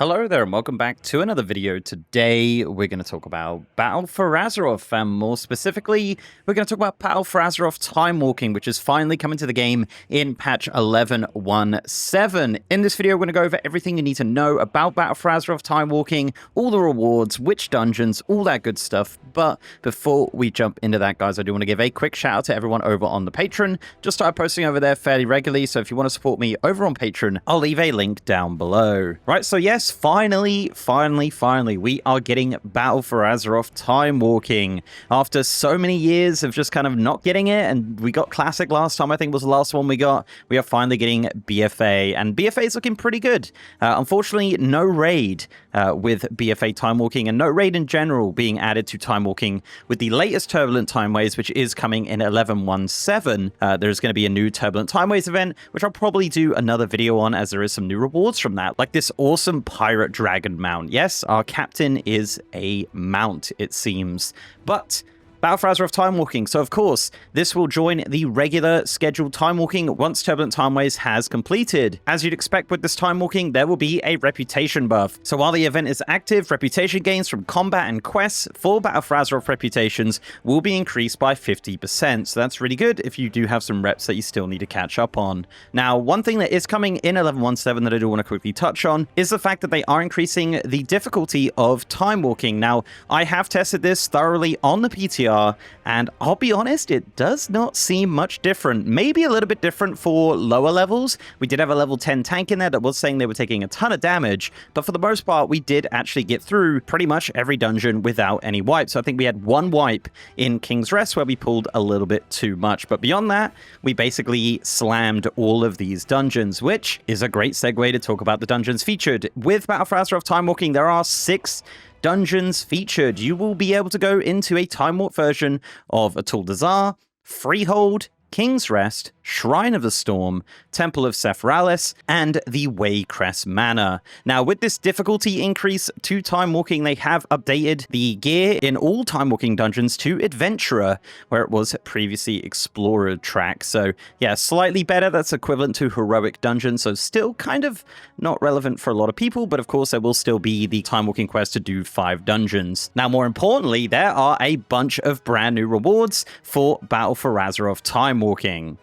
Hello there and welcome back to another video. Today we're going to talk about Battle for Azeroth, and more specifically we're going to talk about Battle for Azeroth Timewalking, which is finally coming to the game in patch 11.17. In this video we're going to go over everything you need to know about Battle for Azeroth Timewalking, all the rewards, which dungeons, all that good stuff. But before we jump into that, guys, I do want to give a quick shout out to everyone over on the Patreon. Just started posting over there fairly regularly, so if you want to support me over on Patreon, I'll leave a link down below. Right, so yes, finally, we are getting Battle for Azeroth Timewalking. After so many years of just kind of not getting it, and we got Classic last time, I think was the last one we got, we are finally getting BFA, and BFA is looking pretty good. Unfortunately, no raid with BFA Timewalking, and no raid in general being added to Timewalking with the latest Turbulent Timeways, which is coming in 11.17. There's going to be a new Turbulent Timeways event, which I'll probably do another video on, as there is some new rewards from that, like this awesome pirate dragon mount. Yes, our captain is a mount, it seems, but Battle for Azeroth Timewalking. So, of course, this will join the regular scheduled Timewalking once Turbulent Timeways has completed. As you'd expect with this Timewalking, there will be a reputation buff. So while the event is active, reputation gains from combat and quests for Battle for Azeroth reputations will be increased by 50%. So that's really good if you do have some reps that you still need to catch up on. Now, one thing that is coming in 11.17 that I do want to quickly touch on is the fact that they are increasing the difficulty of Timewalking. Now, I have tested this thoroughly on the PTR, and I'll be honest, it does not seem much different. Maybe a little bit different for lower levels. We did have a level 10 tank in there that was saying they were taking a ton of damage, but for the most part, we did actually get through pretty much every dungeon without any wipes. So I think we had one wipe in King's Rest where we pulled a little bit too much, but beyond that, we basically slammed all of these dungeons, which is a great segue to talk about the dungeons featured. With Battle for Azeroth Timewalking, there are 6 dungeons featured. You will be able to go into a Time Warp version of Atul Dazar, Freehold, King's Rest, Shrine of the Storm, Temple of Sephoralis, and the Waycrest Manor. Now, with this difficulty increase to Timewalking, they have updated the gear in all Timewalking dungeons to Adventurer, where it was previously Explorer track. So, yeah, slightly better. That's equivalent to Heroic Dungeon, so still kind of not relevant for a lot of people, but of course, there will still be the Timewalking quest to do 5 dungeons. Now, more importantly, there are a bunch of brand new rewards for Battle for Azeroth Timewalking.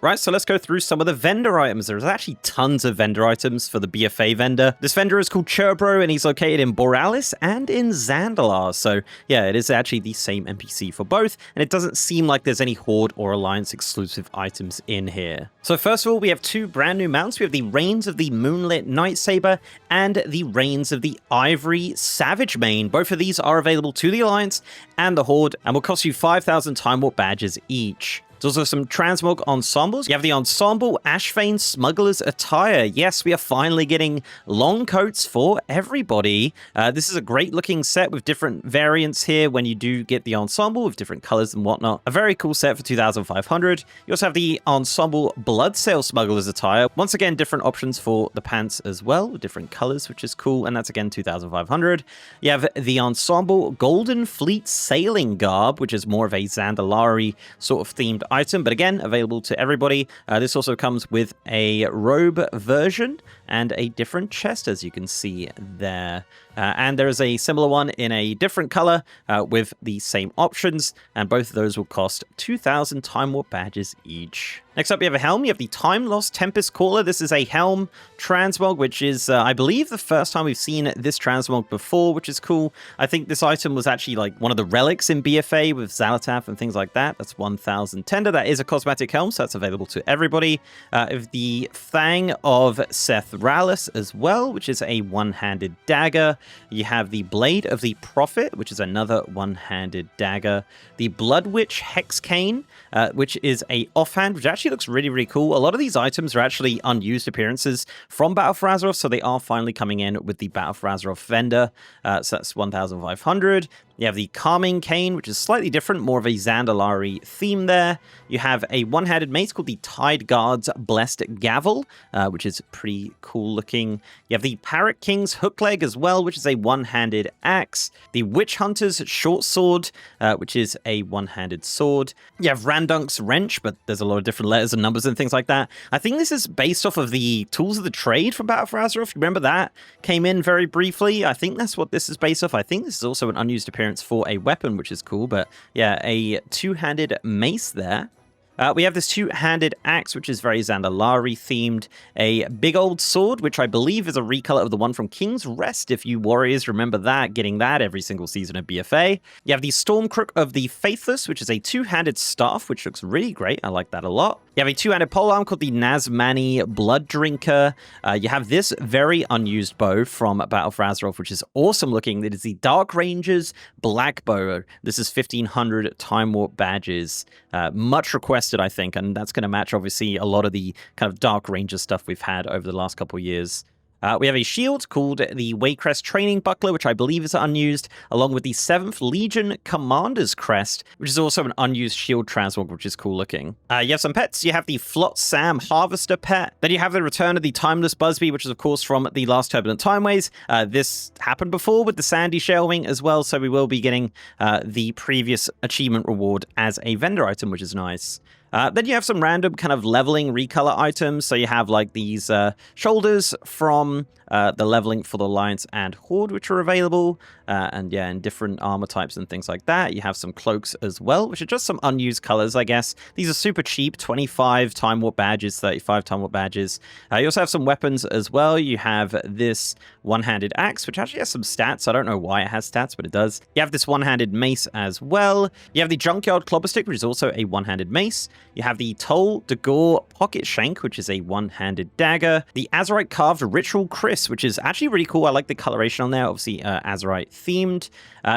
Right, so let's go through some of the vendor items. There's actually tons of vendor items for the BFA vendor. This vendor is called Cherbro, and he's located in Borealis and in Zandalar. So yeah, it is actually the same NPC for both, and it doesn't seem like there's any Horde or Alliance exclusive items in here. So first of all, we have 2 brand new mounts. We have the Reins of the Moonlit Nightsaber and the Reins of the Ivory Savage Mane. Both of these are available to the Alliance and the Horde, and will cost you 5,000 Time Warp badges each. There's also some Transmog ensembles. You have the ensemble Ashfane Smuggler's Attire. Yes, we are finally getting long coats for everybody. This is a great looking set with different variants here when you do get the ensemble with different colors and whatnot. A very cool set for 2,500. You also have the ensemble Bloodsail Smuggler's Attire. Once again, different options for the pants as well, with different colors, which is cool. And that's again 2,500. You have the ensemble Golden Fleet Sailing Garb, which is more of a Zandalari sort of themed item, but again, available to everybody. This also comes with a robe version and a different chest, as you can see there. And there is a similar one in a different color with the same options, and both of those will cost 2,000 Time Warp badges each. Next up, you have a helm. You have the Time Lost Tempest Caller. This is a helm transmog, which is, I believe, the first time we've seen this transmog before, which is cool. I think this item was actually like one of the relics in BFA with Xalatath and things like that. That's 1,000 tender. That is a cosmetic helm, so that's available to everybody. The Fang of Sephoralis as well, which is a one-handed dagger. You have the Blade of the Prophet, which is another one-handed dagger. The Blood Witch Hex Cane, which is a offhand, which actually looks really, really cool. A lot of these items are actually unused appearances from Battle for Azeroth, so they are finally coming in with the Battle for Azeroth vendor. So that's 1,500. You have the Calming Cane, which is slightly different, more of a Zandalari theme there. You have a one-handed mace called the Tide Guard's Blessed Gavel, which is pretty cool looking. You have the Parrot King's Hook Leg as well, which is a one-handed axe. The Witch Hunter's Short Sword, which is a one-handed sword. You have Randunk's Wrench, but there's a lot of different letters and numbers and things like that. I think this is based off of the Tools of the Trade from Battle for Azeroth. Remember that came in very briefly? I think that's what this is based off. I think this is also an unused appearance for a weapon, which is cool, but yeah, a two-handed mace there. We have this two-handed axe, which is very Zandalari themed. A big old sword, which I believe is a recolor of the one from King's Rest, if you warriors remember that, getting that every single season of BFA. You have the Stormcrook of the Faithless, which is a two-handed staff, which looks really great. I like that a lot. You have a two-handed polearm called the Nazmani Blood Drinker. You have this very unused bow from Battle for Azeroth, which is awesome looking. It is the Dark Ranger's Black Bow. This is 1,500 Time Warp badges. Much requested, I think, and that's going to match, obviously, a lot of the kind of Dark Ranger stuff we've had over the last couple of years. We have a shield called the Waycrest Training Buckler, which I believe is unused, along with the 7th Legion Commander's Crest, which is also an unused shield transmog, which is cool looking. You have some pets. You have the Flot Sam Harvester pet. Then you have the return of the Timeless Busby, which is, of course, from the last Turbulent Timeways. This happened before with the Sandy Shelving as well, so we will be getting the previous achievement reward as a vendor item, which is nice. Then you have some random kind of leveling recolor items. So you have like these shoulders from the leveling for the Alliance and Horde, which are available. And yeah, in different armor types and things like that. You have some cloaks as well, which are just some unused colors, I guess. These are super cheap, 25 Time Warp badges, 35 Time Warp badges. You also have some weapons as well. You have this one-handed axe, which actually has some stats. I don't know why it has stats, but it does. You have this one-handed mace as well. You have the Junkyard Clobber Stick, which is also a one-handed mace. You have the Toll de Gore Pocket Shank, which is a one-handed dagger. The Azerite Carved Ritual Kriss, which is actually really cool. I like the coloration on there, obviously Azerite themed.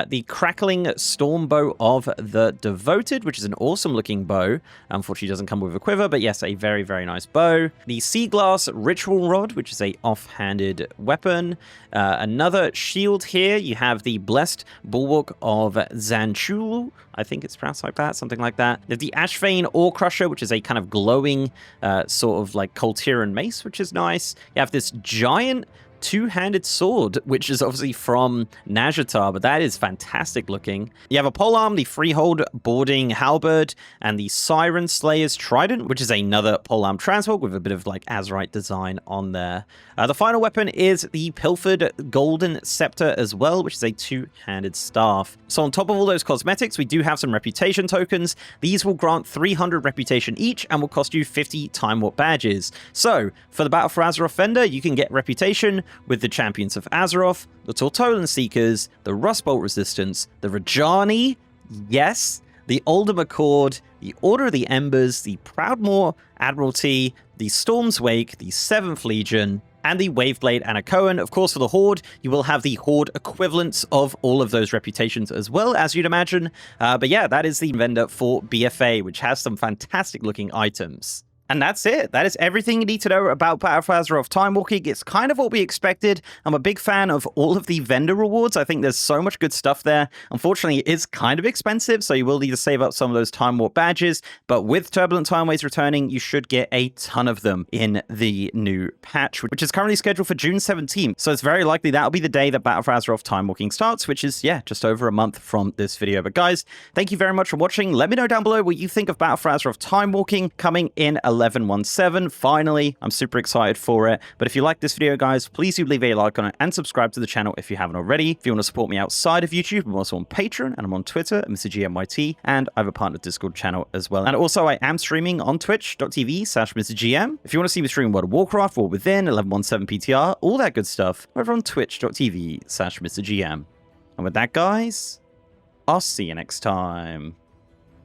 The Crackling Storm Bow of the Devoted, which is an awesome looking bow. Unfortunately, doesn't come with a quiver, but yes, a very, very nice bow. The Sea Glass Ritual Rod, which is a off-handed weapon. Another shield here. You have the Blessed Bulwark of Zanchulu. I think it's pronounced like that, something like that. There's the Ashvane Ore Crusher, which is a kind of glowing sort of like Coltiran mace, which is nice. You have this giant two-handed sword, which is obviously from Nazjatar, but that is fantastic looking. You have a polearm, the Freehold Boarding Halberd, and the Siren Slayer's Trident, which is another polearm transmog with a bit of like Azerite design on there. The final weapon is the Pilfered Golden Scepter as well, which is a two-handed staff. So on top of all those cosmetics, we do have some reputation tokens. These will grant 300 reputation each and will cost you 50 Time Warp badges. So for the Battle for Azeroth vendor, you can get reputation with the Champions of Azeroth, the Tortolan Seekers, the Rustbolt Resistance, the Rajani, yes, the Oldham Accord, the Order of the Embers, the Proudmoore Admiralty, the Storm's Wake, the 7th Legion, and the Waveblade Anakoan. Of course, for the Horde, you will have the Horde equivalents of all of those reputations as well, as you'd imagine. But yeah, that is the vendor for BFA, which has some fantastic looking items. And that's it. That is everything you need to know about Battle for Azeroth Timewalking. It's kind of what we expected. I'm a big fan of all of the vendor rewards. I think there's so much good stuff there. Unfortunately, it is kind of expensive, so you will need to save up some of those Time Warp badges. But with Turbulent Timeways returning, you should get a ton of them in the new patch, which is currently scheduled for June 17th. So it's very likely that'll be the day that Battle for Azeroth Timewalking starts, which is, yeah, just over a month from this video. But guys, thank you very much for watching. Let me know down below what you think of Battle for Azeroth Timewalking coming in 11.17. Finally, I'm super excited for it. But if you like this video, guys, please do leave a like on it and subscribe to the channel if you haven't already. If you want to support me outside of YouTube, I'm also on Patreon and I'm on Twitter at MrGMYT, and I have a partner Discord channel as well. And also, I am streaming on twitch.tv/MrGM. If you want to see me stream World of Warcraft, War Within, 11.17 PTR, all that good stuff, over on twitch.tv/MrGM. And with that, guys, I'll see you next time.